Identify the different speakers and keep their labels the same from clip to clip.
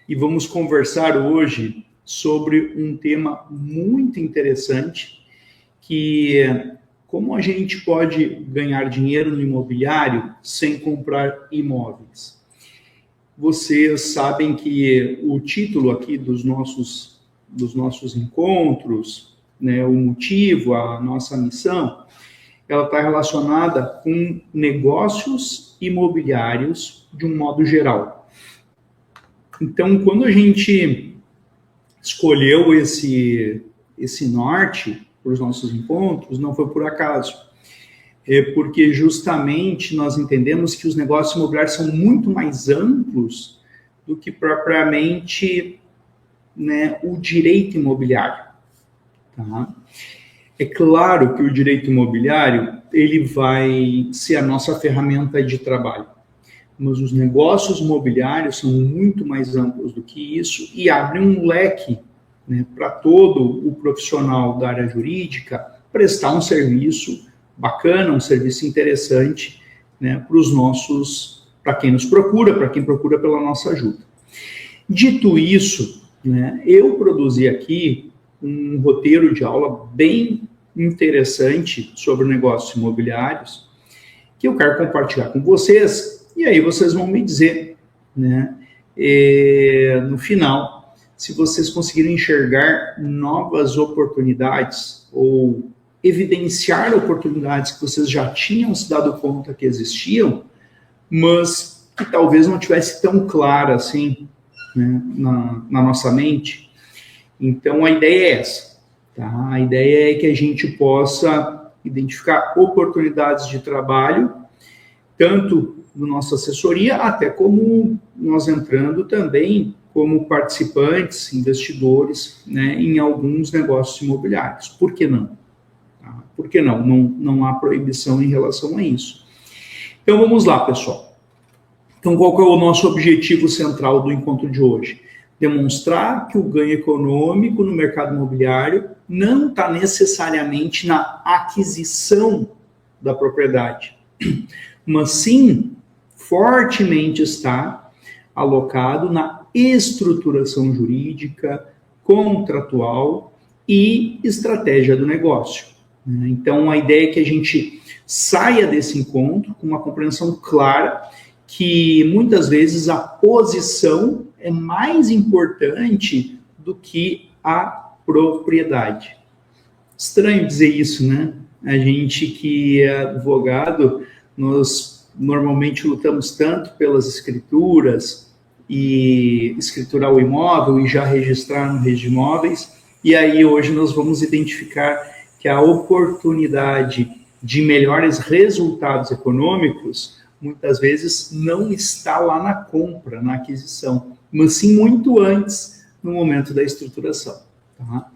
Speaker 1: e vamos conversar hoje sobre um tema muito interessante, que é como a gente pode ganhar dinheiro no imobiliário sem comprar imóveis. Vocês sabem que o título aqui dos nossos encontros, né, o motivo, a nossa missão, ela está relacionada com negócios imobiliários de um modo geral. Então, quando a gente escolheu esse norte para os nossos encontros, não foi por acaso. É porque justamente nós entendemos que os negócios imobiliários são muito mais amplos do que propriamente, né, o direito imobiliário. Tá? É claro que o direito imobiliário ele vai ser a nossa ferramenta de trabalho, mas os negócios imobiliários são muito mais amplos do que isso e abrem um leque, né, para todo o profissional da área jurídica prestar um serviço bacana, um serviço interessante, né, para quem nos procura, para quem procura pela nossa ajuda. Dito isso, né, eu produzi aqui um roteiro de aula bem interessante sobre negócios imobiliários, que eu quero compartilhar com vocês, e aí vocês vão me dizer, né, no final, se vocês conseguirem enxergar novas oportunidades ou evidenciar oportunidades que vocês já tinham se dado conta que existiam, mas que talvez não tivesse tão clara assim, né, na nossa mente. Então, a ideia é essa. Tá? A ideia é que a gente possa identificar oportunidades de trabalho, tanto na nossa assessoria, até como nós entrando também como participantes, investidores, né, em alguns negócios imobiliários. Por que não? Tá? Por que não? Não há proibição em relação a isso. Então, vamos lá, pessoal. Então, qual que é o nosso objetivo central do encontro de hoje? Demonstrar que o ganho econômico no mercado imobiliário não está necessariamente na aquisição da propriedade, mas sim fortemente está alocado na estruturação jurídica, contratual e estratégia do negócio. Então, a ideia é que a gente saia desse encontro com uma compreensão clara que muitas vezes a posição é mais importante do que a propriedade. Estranho dizer isso, né? A gente que é advogado, nós normalmente lutamos tanto pelas escrituras e escriturar o imóvel e já registrar no registro de imóveis, e aí hoje nós vamos identificar que a oportunidade de melhores resultados econômicos muitas vezes não está lá na compra, na aquisição, mas sim muito antes, no momento da estruturação. Tá?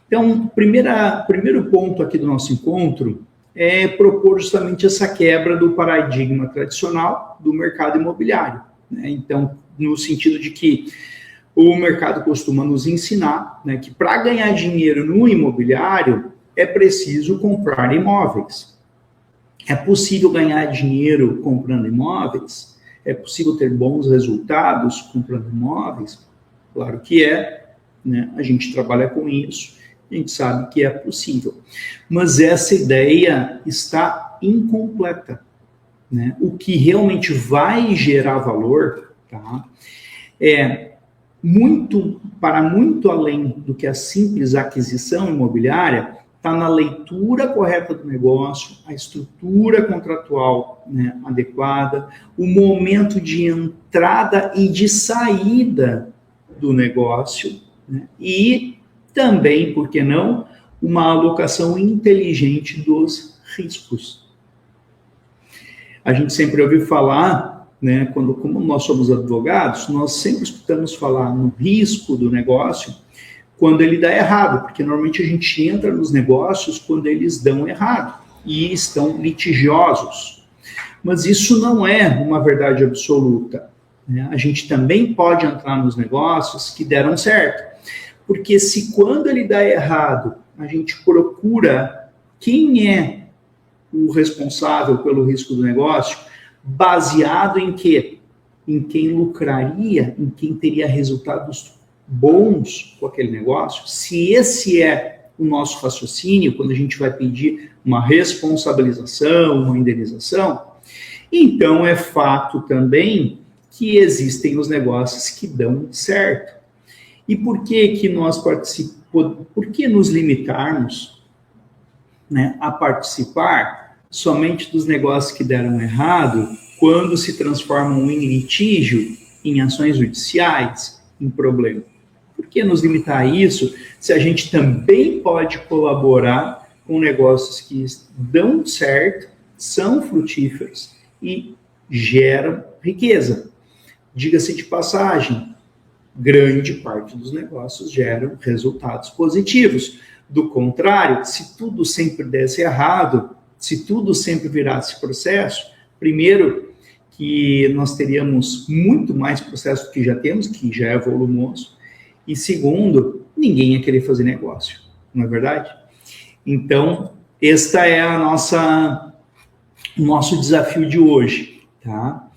Speaker 1: Então, primeiro ponto aqui do nosso encontro é propor justamente essa quebra do paradigma tradicional do mercado imobiliário. Né? Então, no sentido de que o mercado costuma nos ensinar, né, que para ganhar dinheiro no imobiliário é preciso comprar imóveis. É possível ganhar dinheiro comprando imóveis? É possível ter bons resultados comprando imóveis? Claro que é, né? A gente trabalha com isso, a gente sabe que é possível. Mas essa ideia está incompleta. Né? O que realmente vai gerar valor, tá, para muito além do que a simples aquisição imobiliária, está na leitura correta do negócio, a estrutura contratual, né, adequada, o momento de entrada e de saída do negócio, né, e também, por que não, uma alocação inteligente dos riscos. A gente sempre ouviu falar, né, como nós somos advogados, nós sempre escutamos falar no risco do negócio, quando ele dá errado, porque normalmente a gente entra nos negócios quando eles dão errado e estão litigiosos. Mas isso não é uma verdade absoluta. Né? A gente também pode entrar nos negócios que deram certo. Porque se quando ele dá errado, a gente procura quem é o responsável pelo risco do negócio, baseado em quê? em quem lucraria, em quem teria resultados bons com aquele negócio, se esse é o nosso raciocínio, quando a gente vai pedir uma responsabilização, uma indenização, então é fato também que existem os negócios que dão certo. E por que nós participamos, por que nos limitarmos, né, a participar somente dos negócios que deram errado quando se transformam em litígio, em ações judiciais, em problema? Por que nos limitar a isso se a gente também pode colaborar com negócios que dão certo, são frutíferos e geram riqueza? Diga-se de passagem, grande parte dos negócios geram resultados positivos. Do contrário, se tudo sempre desse errado, se tudo sempre virasse processo, primeiro que nós teríamos muito mais processo do que já temos, que já é volumoso, e segundo, ninguém ia querer fazer negócio, não é verdade? Então, esta é o nosso desafio de hoje, tá?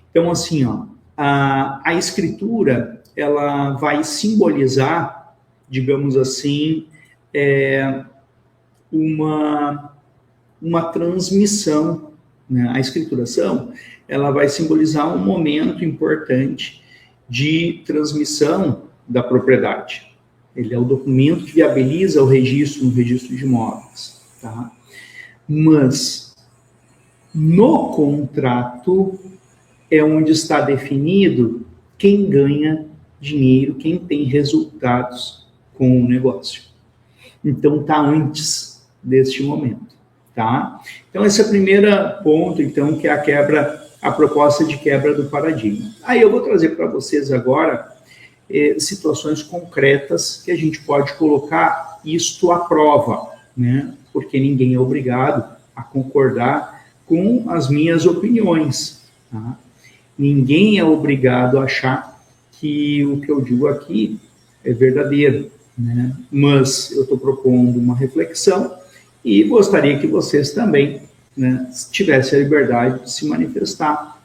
Speaker 1: Então, assim, ó, a escritura, ela vai simbolizar, digamos assim, uma transmissão, né? A escrituração, ela vai simbolizar um momento importante de transmissão da propriedade. Ele é o documento que viabiliza o registro no registro de imóveis, tá? Mas no contrato é onde está definido quem ganha dinheiro, quem tem resultados com o negócio. Então está antes deste momento, tá? Então esse é o primeiro ponto, então, que é a proposta de quebra do paradigma. Aí eu vou trazer para vocês agora situações concretas que a gente pode colocar isto à prova, né? Porque ninguém é obrigado a concordar com as minhas opiniões, tá? Ninguém é obrigado a achar que o que eu digo aqui é verdadeiro, né? Mas eu estou propondo uma reflexão e gostaria que vocês também, né, tivessem a liberdade de se manifestar,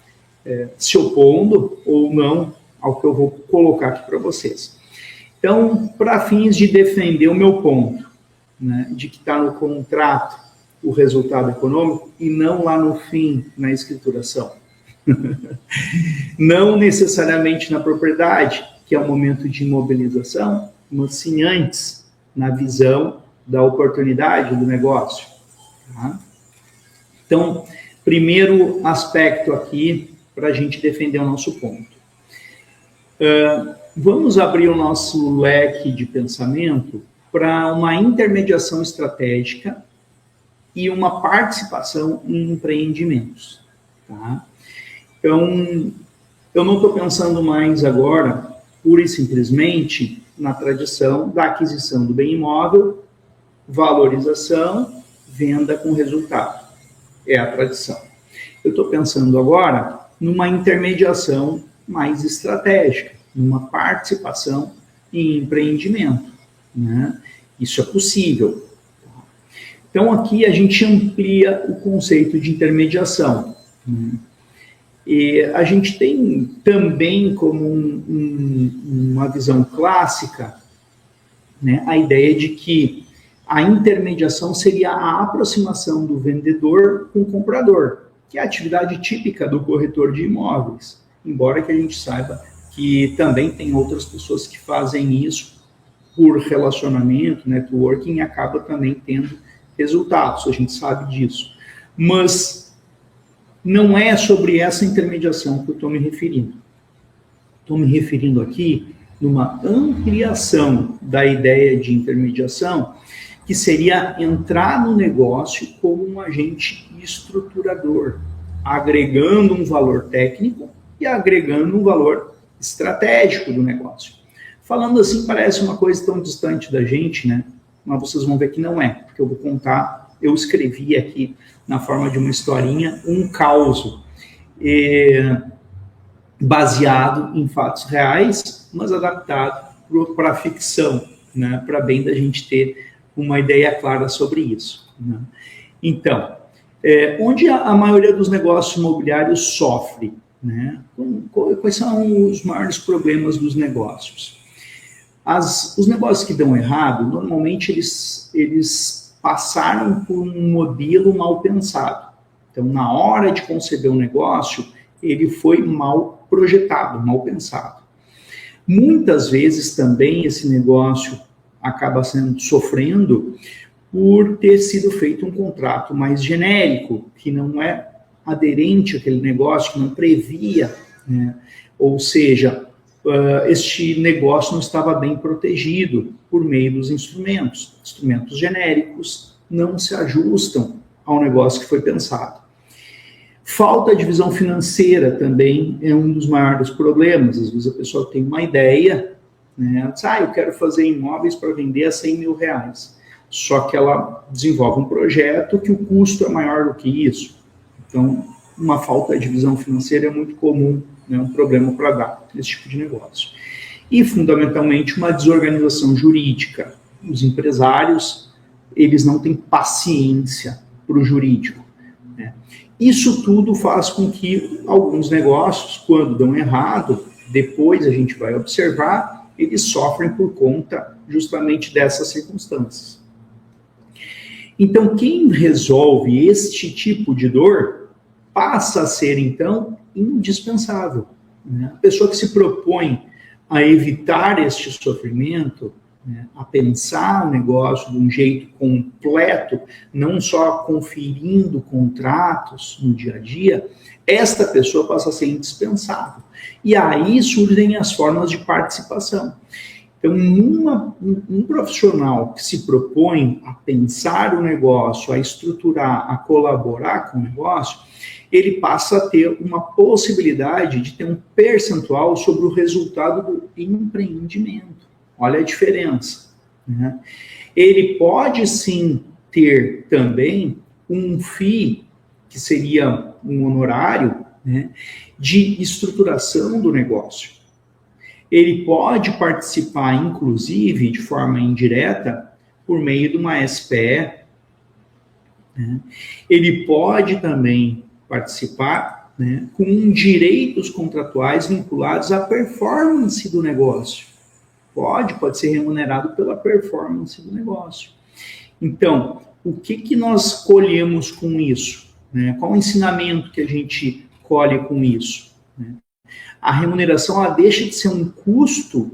Speaker 1: se opondo ou não ao que eu vou colocar aqui para vocês. Então, para fins de defender o meu ponto, né, de que está no contrato o resultado econômico e não lá no fim, na escrituração. Não necessariamente na propriedade, que é o momento de imobilização, mas sim antes, na visão da oportunidade do negócio. Tá? Então, primeiro aspecto aqui, para a gente defender o nosso ponto. Vamos abrir o nosso leque de pensamento para uma intermediação estratégica e uma participação em empreendimentos. Tá? Então, eu não estou pensando mais agora, pura e simplesmente, na tradição da aquisição do bem imóvel, valorização, venda com resultado. É a tradição. Eu estou pensando agora numa intermediação mais estratégica, numa participação em empreendimento, né? Isso é possível. Então, aqui a gente amplia o conceito de intermediação, né? E a gente tem também como uma visão clássica, né, a ideia de que a intermediação seria a aproximação do vendedor com o comprador, que é a atividade típica do corretor de imóveis, embora que a gente saiba que também tem outras pessoas que fazem isso por relacionamento, networking, e acaba também tendo resultados, a gente sabe disso. Mas não é sobre essa intermediação que eu estou me referindo. Estou me referindo aqui numa ampliação da ideia de intermediação, que seria entrar no negócio como um agente estruturador, agregando um valor técnico e agregando um valor estratégico do negócio. Falando assim, parece uma coisa tão distante da gente, né? Mas vocês vão ver que não é, porque eu vou contar, eu escrevi aqui, na forma de uma historinha, um caos baseado em fatos reais, mas adaptado para a ficção, né? Para bem da gente ter uma ideia clara sobre isso, né? Então, onde a maioria dos negócios imobiliários sofre, né? Quais são os maiores problemas dos negócios? Os negócios que dão errado, normalmente eles passaram por um modelo mal pensado. Então, na hora de conceber um negócio, ele foi mal projetado, mal pensado. Muitas vezes também esse negócio acaba sofrendo por ter sido feito um contrato mais genérico, que não é aderente àquele negócio, que não previa, né? Ou seja, este negócio não estava bem protegido por meio dos instrumentos. Instrumentos genéricos não se ajustam ao negócio que foi pensado. Falta de visão financeira também é um dos maiores problemas. Às vezes a pessoa tem uma ideia, né? Diz, eu quero fazer imóveis para vender a 100 mil reais. Só que ela desenvolve um projeto que o custo é maior do que isso. Então, uma falta de visão financeira é muito comum, né? Um problema para dar nesse tipo de negócio. E, fundamentalmente, uma desorganização jurídica. Os empresários, eles não têm paciência para o jurídico, né? Isso tudo faz com que alguns negócios, quando dão errado, depois a gente vai observar, eles sofrem por conta justamente dessas circunstâncias. Então, quem resolve este tipo de dor passa a ser, então, indispensável, né? A pessoa que se propõe a evitar este sofrimento, né, a pensar o negócio de um jeito completo, não só conferindo contratos no dia a dia, esta pessoa passa a ser indispensável. E aí surgem as formas de participação. Então, um profissional que se propõe a pensar o negócio, a estruturar, a colaborar com o negócio, ele passa a ter uma possibilidade de ter um percentual sobre o resultado do empreendimento. Olha a diferença, né? Ele pode sim ter também um FII, que seria um honorário, né, de estruturação do negócio. Ele pode participar, inclusive, de forma indireta, por meio de uma SPE, né? Ele pode também participar, né, com direitos contratuais vinculados à performance do negócio. Pode ser remunerado pela performance do negócio. Então, o que nós colhemos com isso, né? Qual o ensinamento que a gente colhe com isso, né? A remuneração, ela deixa de ser um custo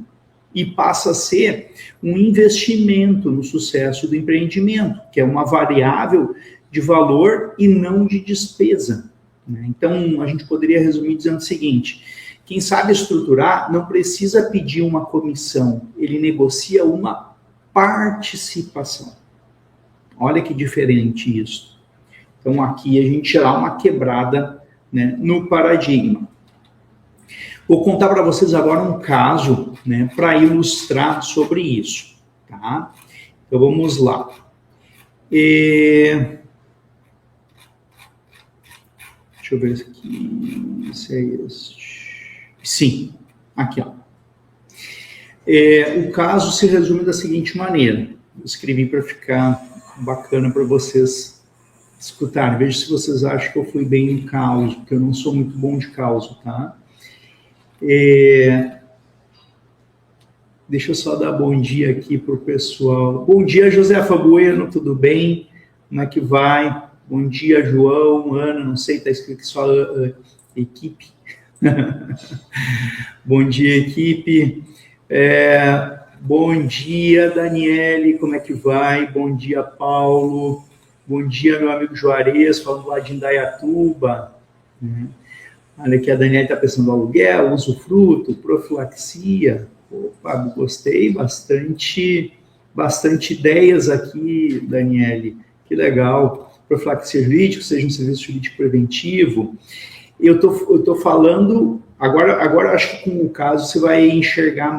Speaker 1: e passa a ser um investimento no sucesso do empreendimento, que é uma variável de valor e não de despesa, né? Então, a gente poderia resumir dizendo o seguinte: quem sabe estruturar não precisa pedir uma comissão, ele negocia uma participação. Olha que diferente isso. Então, aqui a gente dá uma quebrada, né, no paradigma. Vou contar para vocês agora um caso, né, para ilustrar sobre isso, tá? Então, vamos lá. Deixa eu ver isso aqui. Esse é este. Sim, aqui, ó. O caso se resume da seguinte maneira. Eu escrevi para ficar bacana para vocês escutarem. Veja se vocês acham que eu fui bem em causa, porque eu não sou muito bom de causa, tá? Deixa eu só dar bom dia aqui para o pessoal. Bom dia, Josefa Bueno, tudo bem? Como é que vai? Bom dia, João, Ana, não sei, está escrito aqui só equipe. Bom dia, equipe. Bom dia, Daniele, como é que vai? Bom dia, Paulo. Bom dia, meu amigo Juarez, falando lá de Indaiatuba. Olha aqui, a Daniele está pensando no aluguel, usufruto, profilaxia. Opa, gostei, bastante ideias aqui, Daniele. Que legal. Profilaxia jurídica, seja um serviço jurídico preventivo. Eu tô falando, agora acho que com o caso você vai enxergar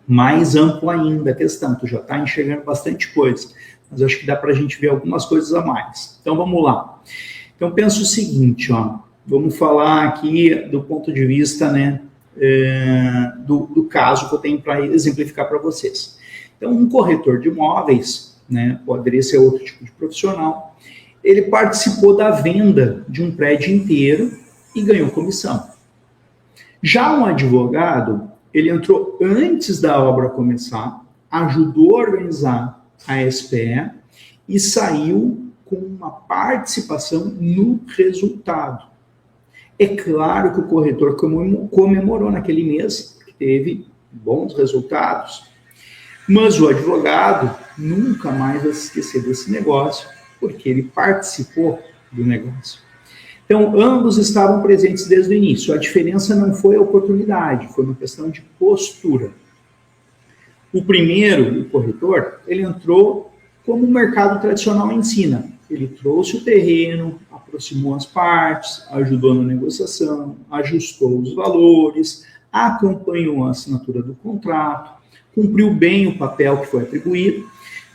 Speaker 1: mais amplo ainda a questão. Tu já está enxergando bastante coisa, mas acho que dá para a gente ver algumas coisas a mais. Então, vamos lá. Então, pensa o seguinte, ó. Vamos falar aqui do ponto de vista, né, do caso que eu tenho para exemplificar para vocês. Então, um corretor de imóveis, né, poderia ser outro tipo de profissional, ele participou da venda de um prédio inteiro, e ganhou comissão. Já um advogado, ele entrou antes da obra começar, ajudou a organizar a SPE e saiu com uma participação no resultado. É claro que o corretor comemorou naquele mês, que teve bons resultados, mas o advogado nunca mais vai se esquecer desse negócio, porque ele participou do negócio. Então, ambos estavam presentes desde o início. A diferença não foi a oportunidade, foi uma questão de postura. O primeiro, o corretor, ele entrou como o mercado tradicional ensina. Ele trouxe o terreno, aproximou as partes, ajudou na negociação, ajustou os valores, acompanhou a assinatura do contrato, cumpriu bem o papel que foi atribuído.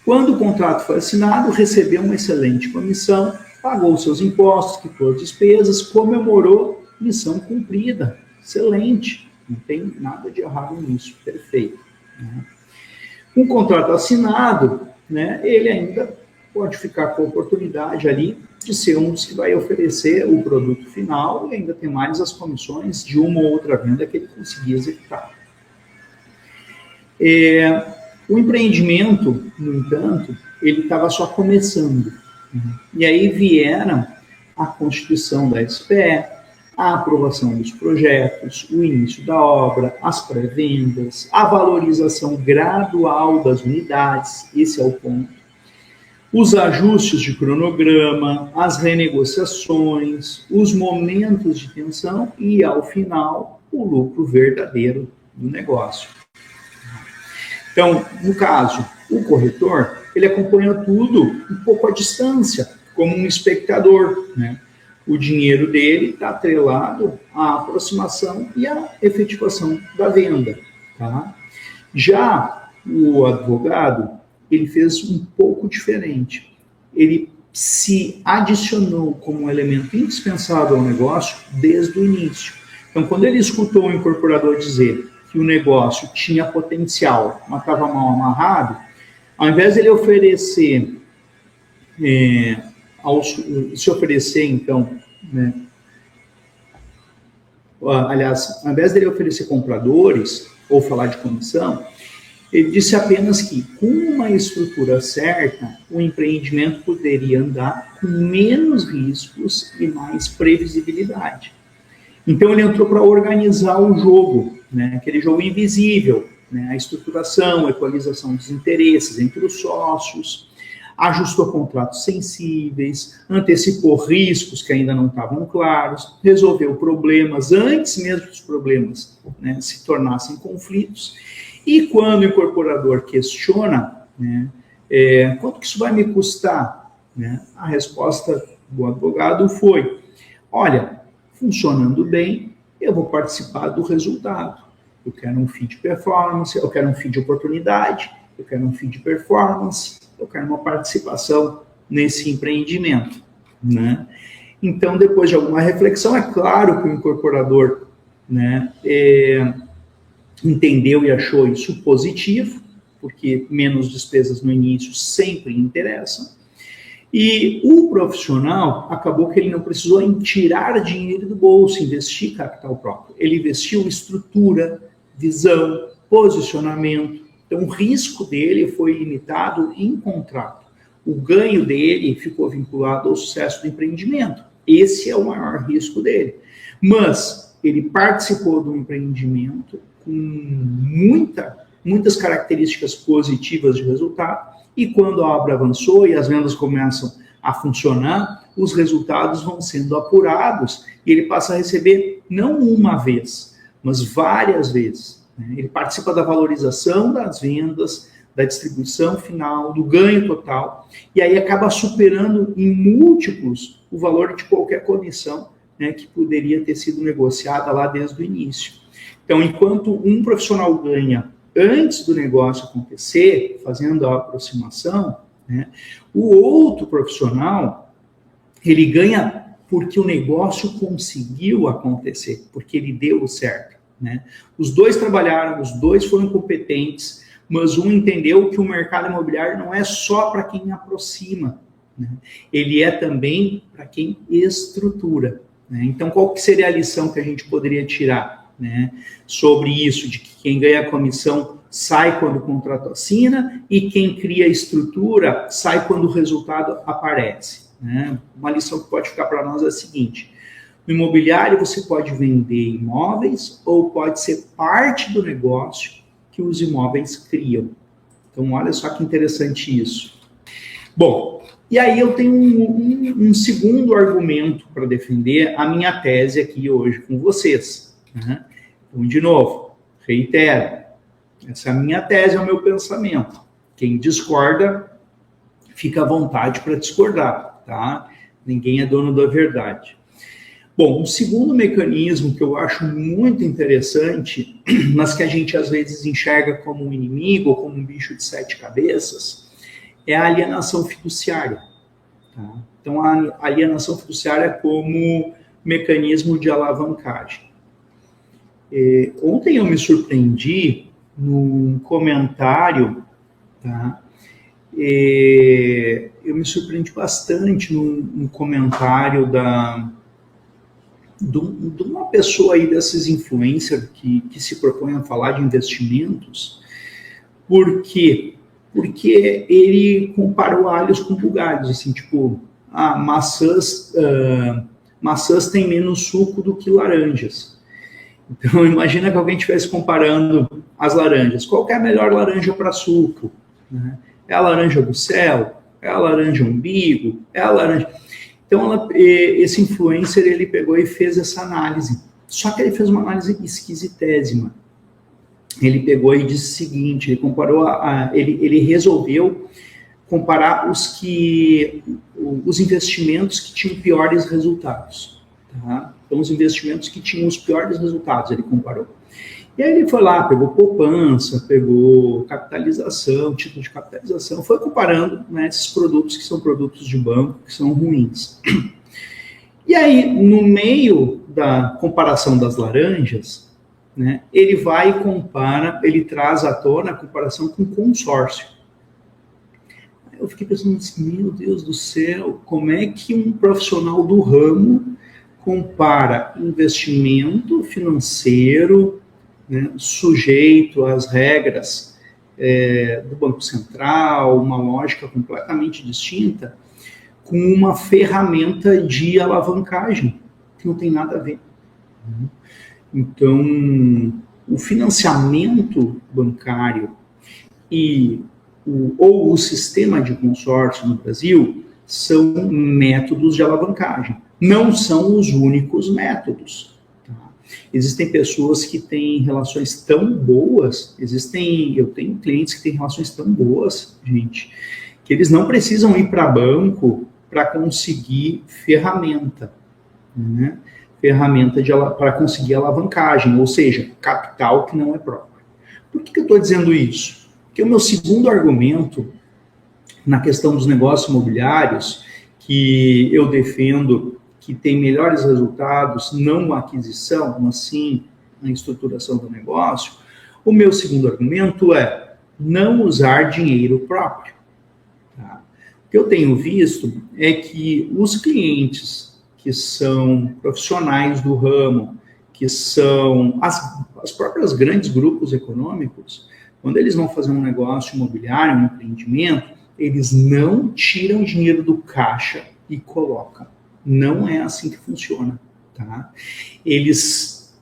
Speaker 1: Quando o contrato foi assinado, recebeu uma excelente comissão, pagou seus impostos, quitou as despesas, comemorou, missão cumprida. Excelente, não tem nada de errado nisso, perfeito. Com o contrato assinado, ele ainda pode ficar com a oportunidade ali de ser um dos que vai oferecer o produto final e ainda tem mais as comissões de uma ou outra venda que ele conseguir executar. O empreendimento, no entanto, ele estava só começando. E aí vieram a constituição da SPE, a aprovação dos projetos, o início da obra, as pré-vendas, a valorização gradual das unidades, esse é o ponto, os ajustes de cronograma, as renegociações, os momentos de tensão e, ao final, o lucro verdadeiro do negócio. Então, no caso, o corretor, ele acompanha tudo um pouco à distância, como um espectador, O dinheiro dele está atrelado à aproximação e à efetivação da venda. Tá? Já o advogado, ele fez um pouco diferente. Ele se adicionou como um elemento indispensável ao negócio desde o início. Então, quando ele escutou o incorporador dizer que o negócio tinha potencial, mas estava mal amarrado, ao invés de ele oferecer, ao invés de ele oferecer compradores ou falar de comissão, ele disse apenas que, com uma estrutura certa, o empreendimento poderia andar com menos riscos e mais previsibilidade. Então, ele entrou para organizar o jogo, aquele jogo invisível, a estruturação, a equalização dos interesses entre os sócios, ajustou contratos sensíveis, antecipou riscos que ainda não estavam claros, resolveu problemas antes mesmo que os problemas se tornassem conflitos. E quando o incorporador questiona, quanto que isso vai me custar? A resposta do advogado foi, olha, funcionando bem, eu vou participar do resultado. Eu quero um fee de performance, eu quero um fee de oportunidade, eu quero um fee de performance, eu quero uma participação nesse empreendimento. Então, depois de alguma reflexão, é claro que o incorporador entendeu e achou isso positivo, porque menos despesas no início sempre interessam. E o profissional acabou que ele não precisou tirar dinheiro do bolso, investir capital próprio. Ele investiu em estrutura, visão, posicionamento. Então, o risco dele foi limitado em contrato. O ganho dele ficou vinculado ao sucesso do empreendimento. Esse é o maior risco dele. Mas ele participou do empreendimento com muitas características positivas de resultado, e quando a obra avançou e as vendas começam a funcionar, os resultados vão sendo apurados e ele passa a receber não uma vez, mas várias vezes. Ele participa da valorização das vendas, da distribuição final, do ganho total, e aí acaba superando em múltiplos o valor de qualquer comissão que poderia ter sido negociada lá desde o início. Então, enquanto um profissional ganha antes do negócio acontecer, fazendo a aproximação, o outro profissional, ele ganha porque o negócio conseguiu acontecer, porque ele deu certo. Os dois trabalharam, os dois foram competentes, mas um entendeu que o mercado imobiliário não é só para quem aproxima, ele é também para quem estrutura. né? Então, qual que seria a lição que a gente poderia tirar, né, sobre isso, de que quem ganha a comissão sai quando o contrato assina e quem cria a estrutura sai quando o resultado aparece, né? Uma lição que pode ficar para nós é a seguinte: no imobiliário você pode vender imóveis ou pode ser parte do negócio que os imóveis criam. Então, olha só que interessante isso. Bom, e aí eu tenho um segundo argumento para defender a minha tese aqui hoje com vocês, né? Então, de novo, reitero, essa é a minha tese, é o meu pensamento. Quem discorda, fica à vontade para discordar, tá? Ninguém é dono da verdade. Bom, um segundo mecanismo que eu acho muito interessante, mas que a gente às vezes enxerga como um inimigo ou como um bicho de 7 cabeças, é a alienação fiduciária. Tá? Então, a alienação fiduciária como mecanismo de alavancagem. Ontem eu me surpreendi num comentário, tá? Eu me surpreendi bastante num comentário de uma pessoa aí dessas influencers que se propõe a falar de investimentos. Por quê? Porque ele comparou alhos com bugalhos, assim, tipo, maçãs têm menos suco do que laranjas. Então, imagina que alguém estivesse comparando as laranjas. Qual que é a melhor laranja para suco? Né? É a laranja do céu? É a laranja umbigo? É a laranja... Então, esse influencer, ele pegou e fez essa análise. Só que ele fez uma análise esquisitésima. Ele pegou e disse o seguinte, ele comparou, ele resolveu comparar os investimentos que tinham piores resultados. Tá? Então, os investimentos que tinham os piores resultados, ele comparou. E aí ele foi lá, pegou poupança, pegou capitalização, título de capitalização, foi comparando, né, esses produtos que são produtos de banco, que são ruins. E aí, no meio da comparação das laranjas, né, ele vai e compara, ele traz à tona a comparação com consórcio. Eu fiquei pensando assim, meu Deus do céu, como é que um profissional do ramo compara investimento financeiro, né, sujeito às regras do Banco Central, uma lógica completamente distinta, com uma ferramenta de alavancagem, que não tem nada a ver. Então, o financiamento bancário ou o sistema de consórcio no Brasil são métodos de alavancagem. Não são os únicos métodos. Existem pessoas que têm relações tão boas, eu tenho clientes que têm relações tão boas, gente, que eles não precisam ir para banco para conseguir ferramenta, né? Ferramenta para conseguir alavancagem, ou seja, capital que não é próprio. Por que eu estou dizendo isso? Porque o meu segundo argumento na questão dos negócios imobiliários, que eu defendo que tem melhores resultados, não a aquisição, mas sim na estruturação do negócio, o meu segundo argumento é não usar dinheiro próprio. Tá? O que eu tenho visto é que os clientes que são profissionais do ramo, que são as próprias grandes grupos econômicos, quando eles vão fazer um negócio imobiliário, um empreendimento, eles não tiram dinheiro do caixa e colocam. Não é assim que funciona, tá? Eles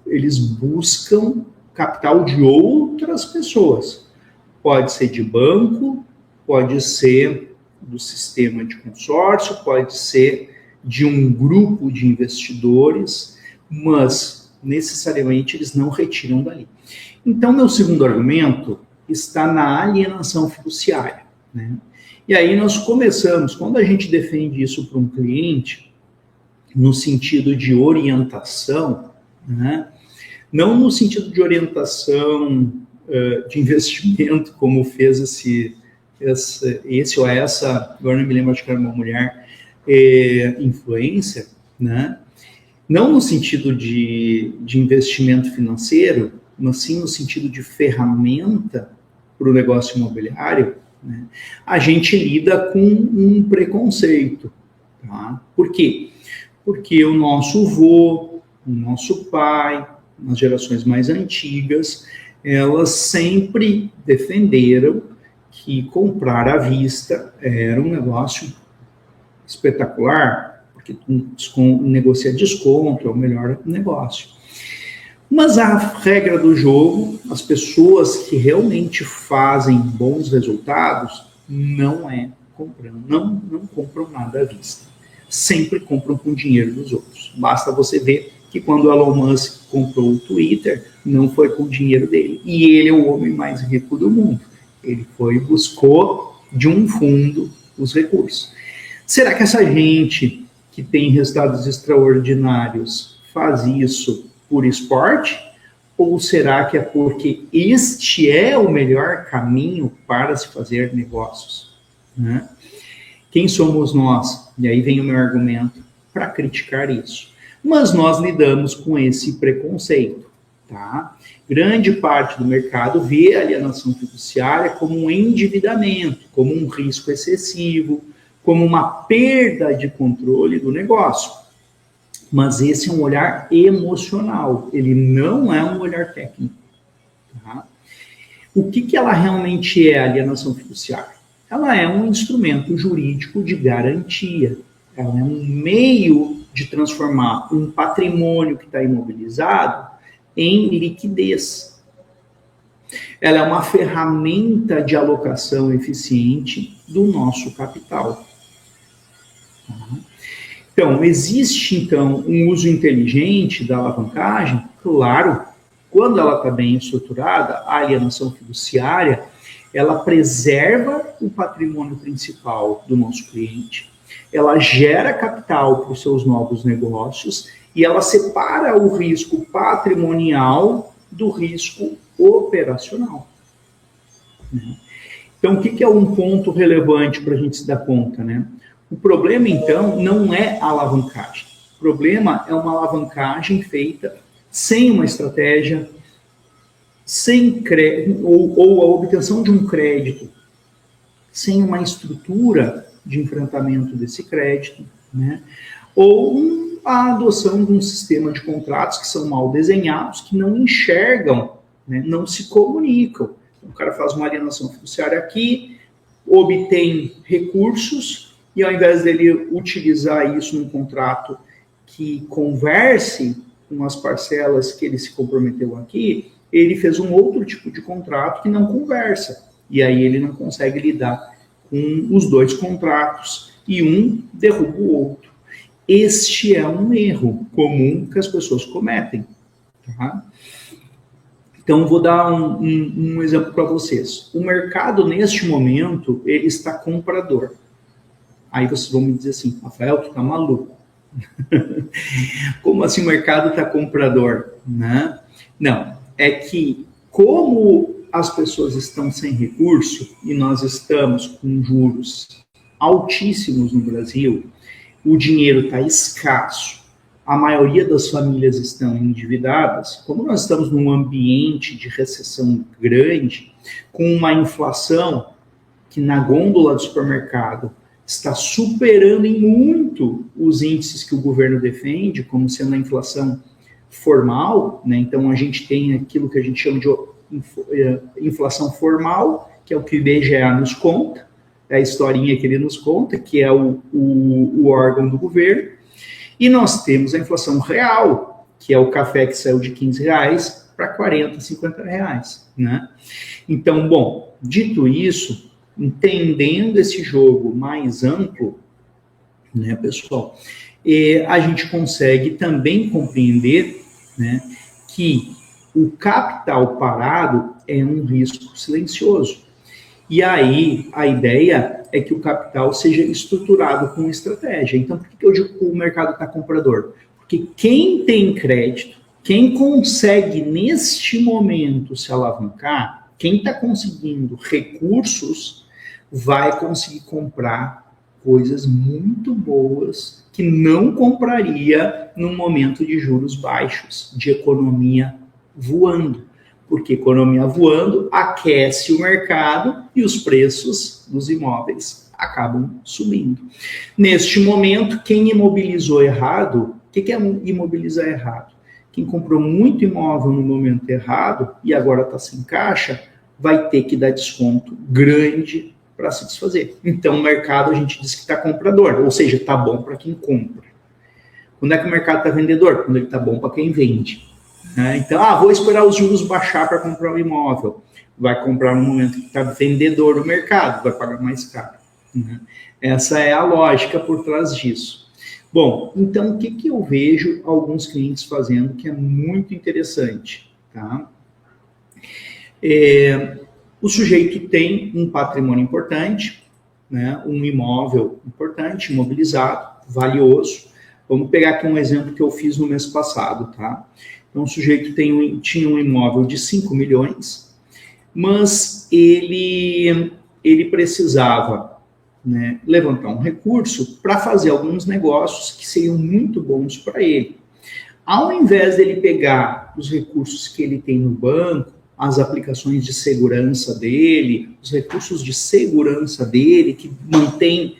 Speaker 1: buscam capital de outras pessoas. Pode ser de banco, pode ser do sistema de consórcio, pode ser de um grupo de investidores, mas necessariamente eles não retiram dali. Então, meu segundo argumento está na alienação fiduciária, né? E aí nós começamos, quando a gente defende isso para um cliente, no sentido de orientação, né? Não no sentido de orientação de investimento, como fez esse ou essa, agora não me lembro, acho que era uma mulher influencer, né? Não no sentido de investimento financeiro, mas sim no sentido de ferramenta para o negócio imobiliário, né? A gente lida com um preconceito. Tá? Por quê? Porque o nosso avô, o nosso pai, nas gerações mais antigas, elas sempre defenderam que comprar à vista era um negócio espetacular, porque negocia desconto, é o melhor negócio. Mas a regra do jogo, as pessoas que realmente fazem bons resultados, não compram nada à vista. Sempre compram com dinheiro dos outros. Basta você ver que quando o Elon Musk comprou o Twitter, não foi com o dinheiro dele. E ele é o homem mais rico do mundo. Ele buscou de um fundo os recursos. Será que essa gente que tem resultados extraordinários faz isso por esporte? Ou será que é porque este é o melhor caminho para se fazer negócios? Né? Quem somos nós? E aí vem o meu argumento para criticar isso. Mas nós lidamos com esse preconceito. Tá? Grande parte do mercado vê a alienação fiduciária como um endividamento, como um risco excessivo, como uma perda de controle do negócio. Mas esse é um olhar emocional, ele não é um olhar técnico. Tá? O que ela realmente é, a alienação fiduciária? Ela é um instrumento jurídico de garantia, ela é um meio de transformar um patrimônio que está imobilizado em liquidez. Ela é uma ferramenta de alocação eficiente do nosso capital. Então, existe, um uso inteligente da alavancagem? Claro, quando ela está bem estruturada, a alienação fiduciária, ela preserva o patrimônio principal do nosso cliente, ela gera capital para os seus novos negócios e ela separa o risco patrimonial do risco operacional. Então, o que é um ponto relevante para a gente se dar conta, né? O problema, então, não é a alavancagem. O problema é uma alavancagem feita sem uma estratégia, sem crédito, ou a obtenção de um crédito, sem uma estrutura de enfrentamento desse crédito, né? Ou a adoção de um sistema de contratos que são mal desenhados, que não enxergam, né? Não se comunicam. Então, o cara faz uma alienação fiduciária aqui, obtém recursos, e ao invés dele utilizar isso num contrato que converse com as parcelas que ele se comprometeu aqui, ele fez um outro tipo de contrato que não conversa. E aí ele não consegue lidar com os dois contratos e um derruba o outro. Este é um erro comum que as pessoas cometem. Tá? Então, vou dar um exemplo para vocês. O mercado, neste momento, ele está comprador. Aí vocês vão me dizer assim, Rafael, tu tá maluco. Como assim o mercado está comprador? Né? Não, é que como as pessoas estão sem recurso e nós estamos com juros altíssimos no Brasil, o dinheiro está escasso, a maioria das famílias estão endividadas, como nós estamos num ambiente de recessão grande, com uma inflação que na gôndola do supermercado está superando em muito os índices que o governo defende, como sendo a inflação formal, né? Então a gente tem aquilo que a gente chama de inflação formal, que é o que o IBGE nos conta, é a historinha que ele nos conta, que é o órgão do governo, e nós temos a inflação real, que é o café que saiu de R$15 para R$40, R$50, né? Então, bom, dito isso, entendendo esse jogo mais amplo, né, pessoal, a gente consegue também compreender, né, que o capital parado é um risco silencioso. E aí, a ideia é que o capital seja estruturado com estratégia. Então, por que eu digo que o mercado está comprador? Porque quem tem crédito, quem consegue, neste momento, se alavancar, quem está conseguindo recursos, vai conseguir comprar coisas muito boas que não compraria num momento de juros baixos, de economia voando. Porque economia voando aquece o mercado e os preços dos imóveis acabam subindo. Neste momento, quem imobilizou errado, o que é imobilizar errado? Quem comprou muito imóvel no momento errado e agora está sem caixa, vai ter que dar desconto grande para se desfazer. Então, o mercado, a gente diz que está comprador, ou seja, está bom para quem compra. Quando é que o mercado está vendedor? Quando ele está bom para quem vende. Então, vou esperar os juros baixar para comprar o imóvel. Vai comprar no momento que está vendedor no mercado, vai pagar mais caro. Essa é a lógica por trás disso. Bom, então o que eu vejo alguns clientes fazendo que é muito interessante, tá? O sujeito tem um patrimônio importante, né? Um imóvel importante, imobilizado, valioso. Vamos pegar aqui um exemplo que eu fiz no mês passado, tá? Então o sujeito tinha um imóvel de 5 milhões, mas ele precisava, né, levantar um recurso para fazer alguns negócios que seriam muito bons para ele. Ao invés dele pegar os recursos que ele tem no banco, as aplicações de segurança dele, os recursos de segurança dele, que mantém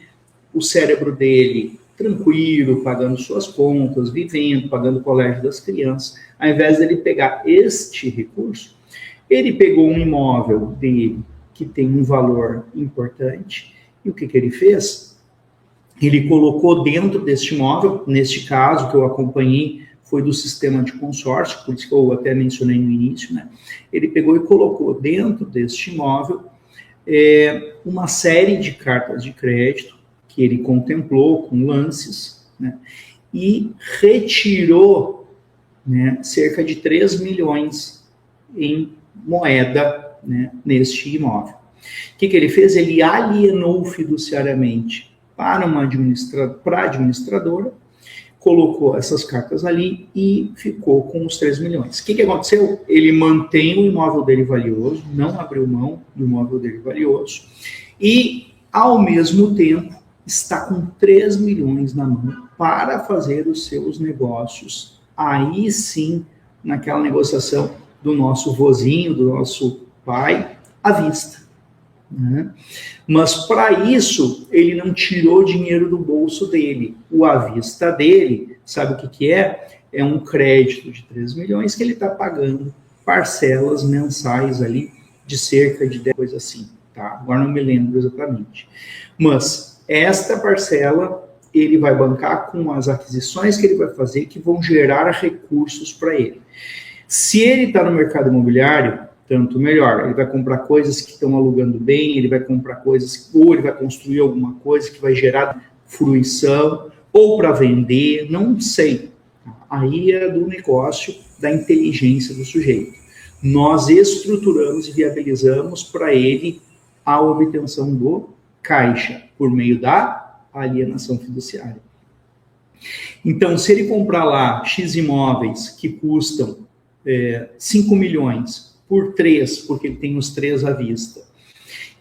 Speaker 1: o cérebro dele tranquilo, pagando suas contas, vivendo, pagando o colégio das crianças, ao invés dele pegar este recurso, ele pegou um imóvel dele que tem um valor importante. E o que ele fez? Ele colocou dentro deste imóvel, neste caso que eu acompanhei, foi do sistema de consórcio, por isso que eu até mencionei no início, né? Ele pegou e colocou dentro deste imóvel uma série de cartas de crédito que ele contemplou com lances, né? E retirou, né, cerca de 3 milhões em moeda, né, neste imóvel. O que ele fez? Ele alienou fiduciariamente para a administradora, colocou essas cartas ali e ficou com os 3 milhões. O que aconteceu? Ele mantém o imóvel dele valioso, não abriu mão do imóvel dele valioso e, ao mesmo tempo, está com 3 milhões na mão para fazer os seus negócios. Aí sim, naquela negociação do nosso vozinho, do nosso pai, à vista. Né? Mas para isso ele não tirou dinheiro do bolso dele. O à vista dele, sabe o que é? É um crédito de 3 milhões que ele está pagando parcelas mensais ali de cerca de 10, coisa assim, tá? Agora não me lembro exatamente. Mas esta parcela ele vai bancar com as aquisições que ele vai fazer que vão gerar recursos para ele. Se ele está no mercado imobiliário, tanto melhor. Ele vai comprar coisas que estão alugando bem, ele vai comprar coisas, ou ele vai construir alguma coisa que vai gerar fruição, ou para vender, não sei. Aí é do negócio, da inteligência do sujeito. Nós estruturamos e viabilizamos para ele a obtenção do caixa, por meio da alienação fiduciária. Então, se ele comprar lá X imóveis que custam 5 milhões, por 3, porque ele tem os 3 à vista.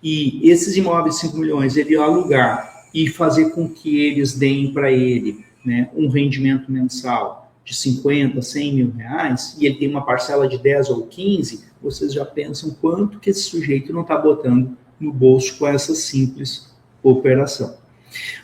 Speaker 1: E esses imóveis de 5 milhões, ele alugar e fazer com que eles deem para ele, né, um rendimento mensal de 50, 100 mil reais, e ele tem uma parcela de 10 ou 15, vocês já pensam quanto que esse sujeito não está botando no bolso com essa simples operação.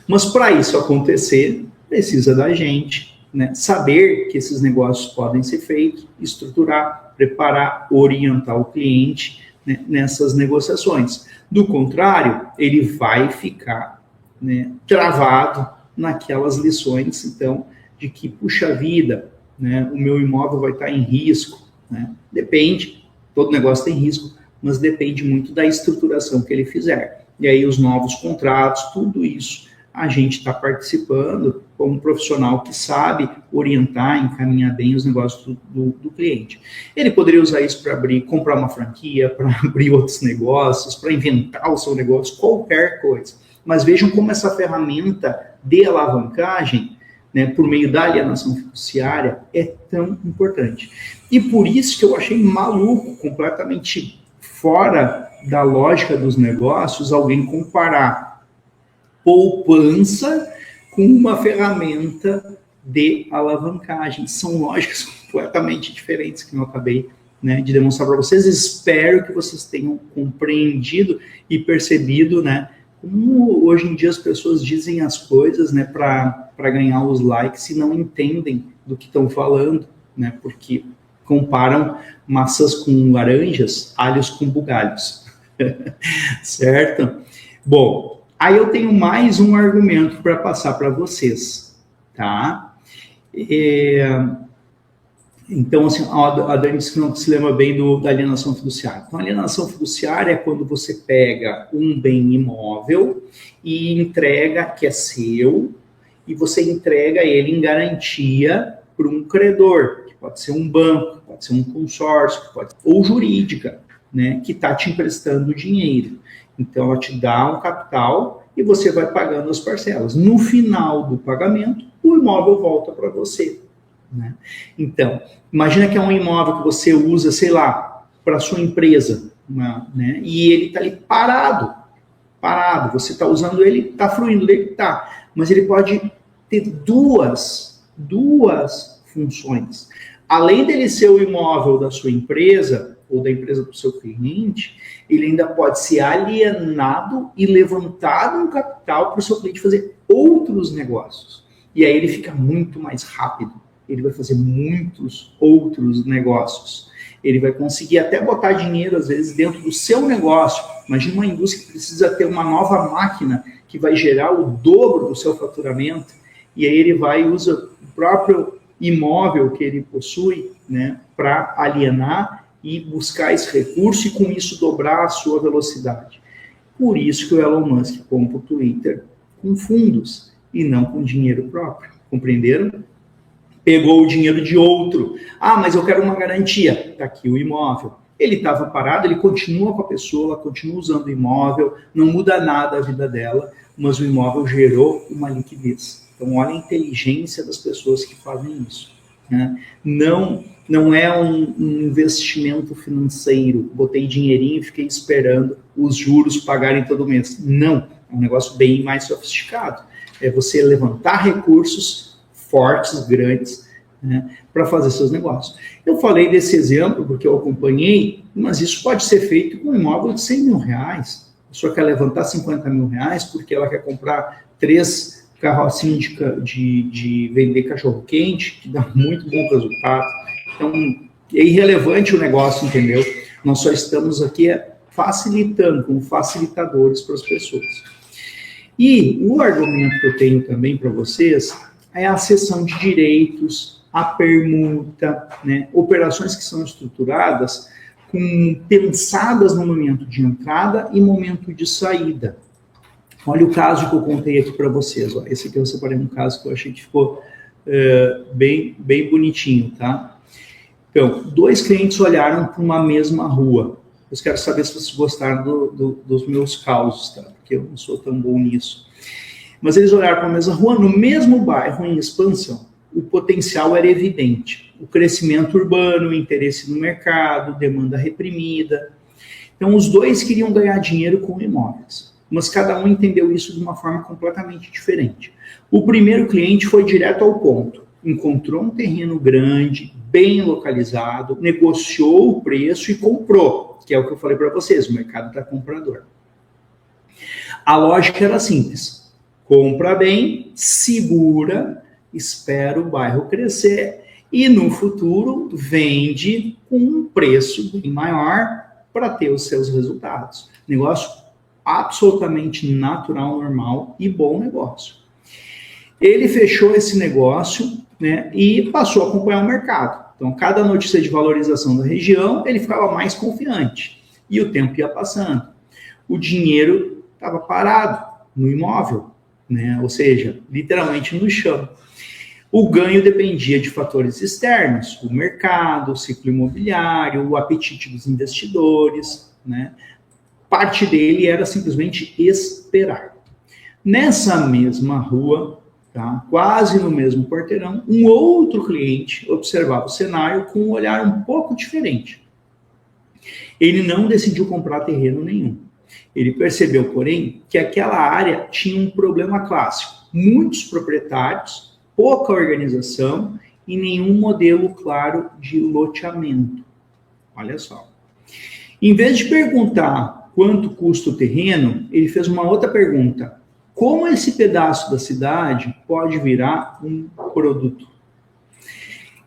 Speaker 1: Mas para isso acontecer, precisa da gente, né, saber que esses negócios podem ser feitos, estruturar, preparar, orientar o cliente, né, nessas negociações. Do contrário, ele vai ficar, né, travado naquelas lições, então, de que, puxa vida, né, o meu imóvel vai estar em risco. Né? Depende, todo negócio tem risco, mas depende muito da estruturação que ele fizer. E aí os novos contratos, tudo isso, a gente está participando como profissional que sabe orientar, encaminhar bem os negócios do cliente. Ele poderia usar isso para comprar uma franquia, para abrir outros negócios, para inventar o seu negócio, qualquer coisa. Mas vejam como essa ferramenta de alavancagem, né, por meio da alienação fiduciária, é tão importante. E por isso que eu achei maluco, completamente fora da lógica dos negócios, alguém comparar poupança com uma ferramenta de alavancagem. São lógicas completamente diferentes que eu acabei, né, de demonstrar para vocês. Espero que vocês tenham compreendido e percebido, né, Como hoje em dia as pessoas dizem as coisas, né, para ganhar os likes e não entendem do que estão falando, né, porque comparam maçãs com laranjas, alhos com bugalhos, certo? Bom, aí eu tenho mais um argumento para passar para vocês, tá? Então, assim, a Dani disse que não se lembra bem da alienação fiduciária. Então, a alienação fiduciária é quando você pega um bem imóvel e entrega, que é seu, e você entrega ele em garantia para um credor, que pode ser um banco, pode ser um consórcio, ou jurídica, né, que está te emprestando dinheiro. Então, ela te dá um capital e você vai pagando as parcelas. No final do pagamento, o imóvel volta para você. Né? Então, imagina que é um imóvel que você usa, sei lá, para sua empresa, né? E ele está ali parado, você está usando ele, está fluindo, ele está, mas ele pode ter duas funções. Além dele ser o imóvel da sua empresa, ou da empresa do seu cliente, ele ainda pode ser alienado e levantado um capital para o seu cliente fazer outros negócios. E aí ele fica muito mais rápido. Ele vai fazer muitos outros negócios. Ele vai conseguir até botar dinheiro, às vezes, dentro do seu negócio. Imagina uma indústria que precisa ter uma nova máquina que vai gerar o dobro do seu faturamento, e aí ele vai e usa o próprio imóvel que ele possui, né, para alienar e buscar esse recurso e, com isso, dobrar a sua velocidade. Por isso que o Elon Musk compra o Twitter com fundos e não com dinheiro próprio. Compreenderam? Pegou o dinheiro de outro. Ah, mas eu quero uma garantia. Está aqui o imóvel. Ele estava parado, ele continua com a pessoa, ela continua usando o imóvel, não muda nada a vida dela, mas o imóvel gerou uma liquidez. Então, olha a inteligência das pessoas que fazem isso. Né? Não é um investimento financeiro. Botei dinheirinho e fiquei esperando os juros pagarem todo mês. Não, é um negócio bem mais sofisticado. É você levantar recursos fortes, grandes, né, para fazer seus negócios. Eu falei desse exemplo porque eu acompanhei, mas isso pode ser feito com um imóvel de 100 mil reais. A pessoa quer levantar 50 mil reais porque ela quer comprar 3 carrocinhos de vender cachorro-quente, que dá muito bom resultado. Então, é irrelevante o negócio, entendeu? Nós só estamos aqui facilitando, como facilitadores para as pessoas. E o argumento que eu tenho também para vocês é a cessão de direitos, a permuta, né? Operações que são estruturadas, pensadas no momento de entrada e momento de saída. Olha o caso que eu contei aqui para vocês. Ó. Esse aqui eu separei um caso que eu achei que ficou bem bonitinho, tá? Então, 2 clientes olharam para uma mesma rua. Eu quero saber se vocês gostaram dos meus causos, tá? Porque eu não sou tão bom nisso. Mas eles olharam para a mesma rua, no mesmo bairro em expansão. O potencial era evidente. O crescimento urbano, o interesse no mercado, demanda reprimida. Então, os 2 queriam ganhar dinheiro com imóveis. Mas cada um entendeu isso de uma forma completamente diferente. O primeiro cliente foi direto ao ponto. Encontrou um terreno grande, bem localizado, negociou o preço e comprou, que é o que eu falei para vocês, o mercado está comprador. A lógica era simples. Compra bem, segura, espera o bairro crescer e no futuro vende com um preço bem maior para ter os seus resultados. Negócio absolutamente natural, normal e bom negócio. Ele fechou esse negócio, né, e passou a acompanhar o mercado. Então, cada notícia de valorização da região, ele ficava mais confiante. E o tempo ia passando. O dinheiro estava parado no imóvel, né? Ou seja, literalmente no chão. O ganho dependia de fatores externos, o mercado, o ciclo imobiliário, o apetite dos investidores, né? Parte dele era simplesmente esperar. Nessa mesma rua, tá? Quase no mesmo quarteirão, um outro cliente observava o cenário com um olhar um pouco diferente. Ele não decidiu comprar terreno nenhum. Ele percebeu, porém, que aquela área tinha um problema clássico. Muitos proprietários, pouca organização e nenhum modelo claro de loteamento. Olha só. Em vez de perguntar quanto custa o terreno, ele fez uma outra pergunta. Como esse pedaço da cidade pode virar um produto?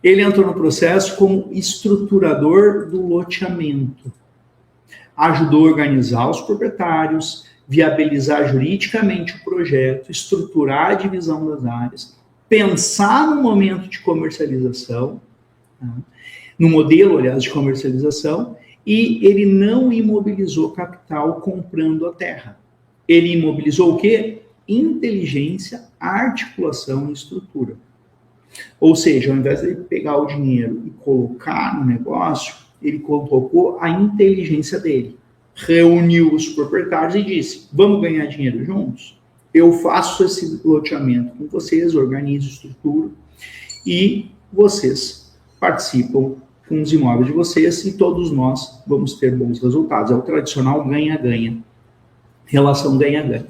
Speaker 1: Ele entrou no processo como estruturador do loteamento. Ajudou a organizar os proprietários, viabilizar juridicamente o projeto, estruturar a divisão das áreas, pensar no momento de comercialização, tá? No modelo, aliás, de comercialização, e ele não imobilizou capital comprando a terra. Ele imobilizou o quê? Inteligência, articulação e estrutura. Ou seja, ao invés de ele pegar o dinheiro e colocar no negócio, ele colocou a inteligência dele. Reuniu os proprietários e disse, vamos ganhar dinheiro juntos? Eu faço esse loteamento com vocês, organizo, estruturo, e vocês participam com os imóveis de vocês e todos nós vamos ter bons resultados. É o tradicional ganha-ganha. Relação ganha-ganha.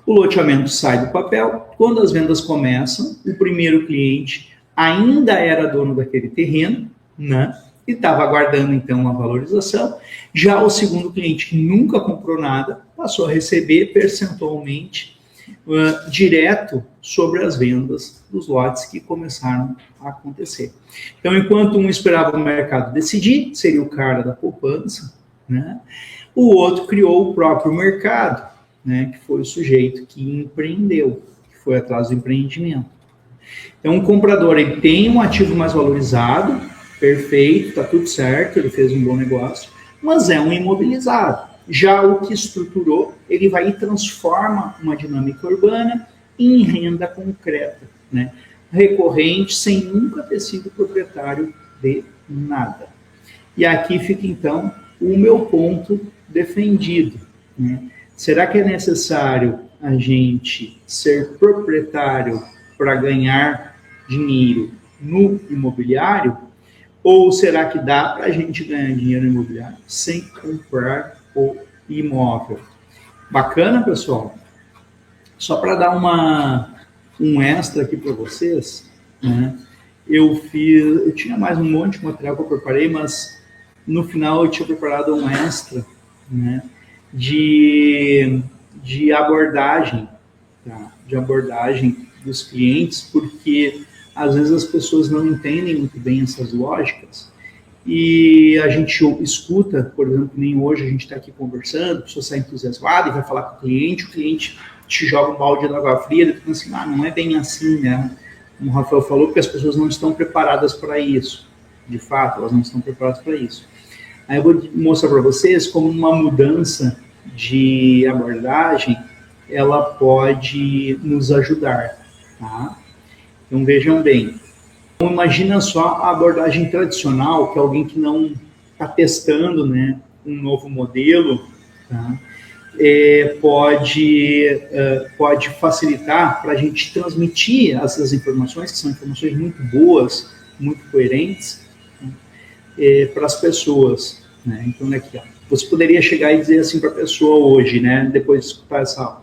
Speaker 1: O loteamento sai do papel. Quando as vendas começam, o primeiro cliente ainda era dono daquele terreno, né? E estava aguardando, então, a valorização. Já o segundo cliente, que nunca comprou nada, passou a receber percentualmente direto sobre as vendas dos lotes que começaram a acontecer. Então, enquanto um esperava o mercado decidir, seria o cara da poupança, né? O outro criou o próprio mercado, né? Que foi o sujeito que empreendeu, que foi atrás do empreendimento. Então, o comprador ele tem um ativo mais valorizado, perfeito, está tudo certo, ele fez um bom negócio, mas é um imobilizado. Já o que estruturou, ele vai e transforma uma dinâmica urbana em renda concreta, né? Recorrente, sem nunca ter sido proprietário de nada. E aqui fica, então, o meu ponto defendido, né? Será que é necessário a gente ser proprietário para ganhar dinheiro no imobiliário? Ou será que dá para a gente ganhar dinheiro no imobiliário sem comprar o imóvel? Bacana, pessoal? Só para dar um extra aqui para vocês, né? Eu tinha mais um monte de material que eu preparei, mas no final eu tinha preparado um extra, né? De abordagem, tá? De abordagem dos clientes, porque às vezes as pessoas não entendem muito bem essas lógicas e a gente escuta, por exemplo, nem hoje a gente está aqui conversando, a pessoa sai entusiasmada e vai falar com o cliente te joga um balde de água fria, ele fica assim, não é bem assim, né? Como o Rafael falou, porque as pessoas não estão preparadas para isso. De fato, elas não estão preparadas para isso. Aí eu vou mostrar para vocês como uma mudança de abordagem, ela pode nos ajudar, tá? Então vejam bem. Então, imagina só a abordagem tradicional, que é alguém que não está testando, né, um novo modelo, tá? Pode facilitar para a gente transmitir essas informações, que são informações muito boas, muito coerentes, né, para as pessoas, né? Então, aqui, ó, você poderia chegar e dizer assim para a pessoa hoje, né, depois de escutar essa aula,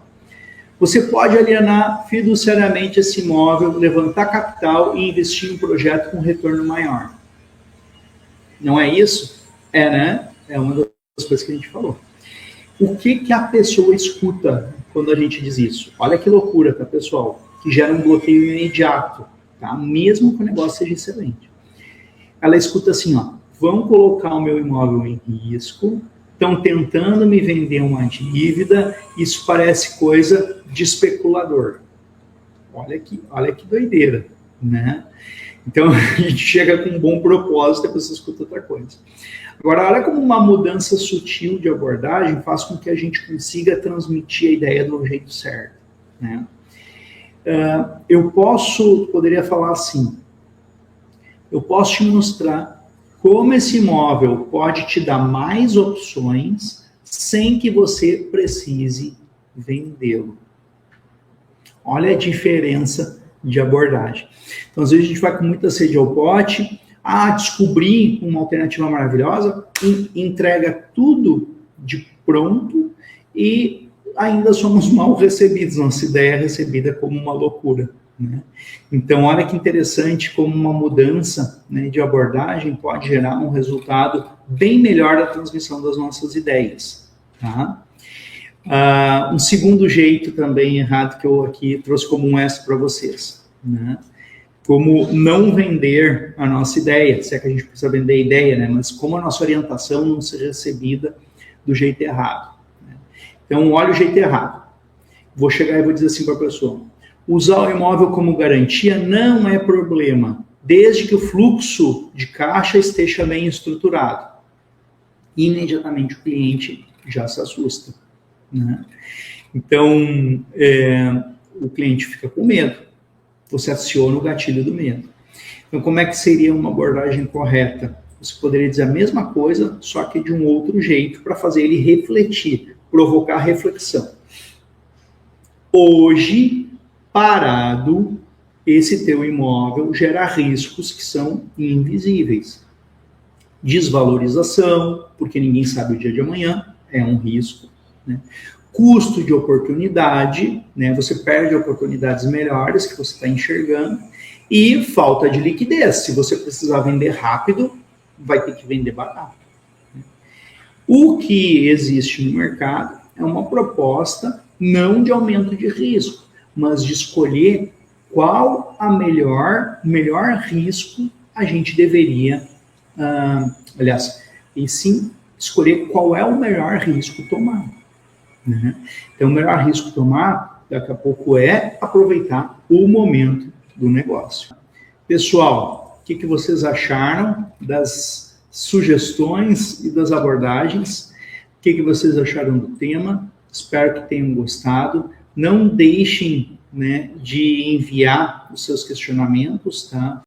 Speaker 1: você pode alienar fiduciariamente esse imóvel, levantar capital e investir em um projeto com retorno maior. Não é isso? É, né? É uma das coisas que a gente falou. O que a pessoa escuta quando a gente diz isso? Olha que loucura, tá, pessoal? Que gera um bloqueio imediato, tá? Mesmo que o negócio seja excelente. Ela escuta assim, ó, vão colocar o meu imóvel em risco, estão tentando me vender uma dívida, isso parece coisa de especulador. Olha que doideira, né? Então, a gente chega com um bom propósito e depois você escuta outra coisa. Agora, olha como uma mudança sutil de abordagem faz com que a gente consiga transmitir a ideia do jeito certo, né? Eu poderia falar assim, eu posso te mostrar como esse imóvel pode te dar mais opções sem que você precise vendê-lo. Olha a diferença de abordagem. Então, às vezes a gente vai com muita sede ao pote, descobrir uma alternativa maravilhosa, entrega tudo de pronto e ainda somos mal recebidos. Nossa ideia é recebida como uma loucura, né? Então, olha que interessante como uma mudança, né, de abordagem pode gerar um resultado bem melhor da transmissão das nossas ideias, tá? Um segundo jeito também errado que eu aqui trouxe como um extra para vocês, né? Como não vender a nossa ideia, se é que a gente precisa vender a ideia, né? Mas como a nossa orientação não ser recebida do jeito errado, né? Então, olha o jeito errado. Vou chegar e vou dizer assim para a pessoa: usar o imóvel como garantia não é problema, desde que o fluxo de caixa esteja bem estruturado. Imediatamente o cliente já se assusta, né? Então, o cliente fica com medo. Você aciona o gatilho do medo. Então, como é que seria uma abordagem correta? Você poderia dizer a mesma coisa, só que de um outro jeito, para fazer ele refletir, provocar reflexão. Hoje, parado, esse teu imóvel gera riscos que são invisíveis. Desvalorização, porque ninguém sabe o dia de amanhã, é um risco, né? Custo de oportunidade, né? Você perde oportunidades melhores que você está enxergando, e falta de liquidez. Se você precisar vender rápido, vai ter que vender barato. O que existe no mercado é uma proposta não de aumento de risco, mas de escolher qual o melhor risco a gente deveria, e sim escolher qual é o melhor risco tomar, né? Então, o melhor risco tomar, daqui a pouco, é aproveitar o momento do negócio. Pessoal, o que vocês acharam das sugestões e das abordagens? O que vocês acharam do tema? Espero que tenham gostado. Não deixem, né, de enviar os seus questionamentos, tá?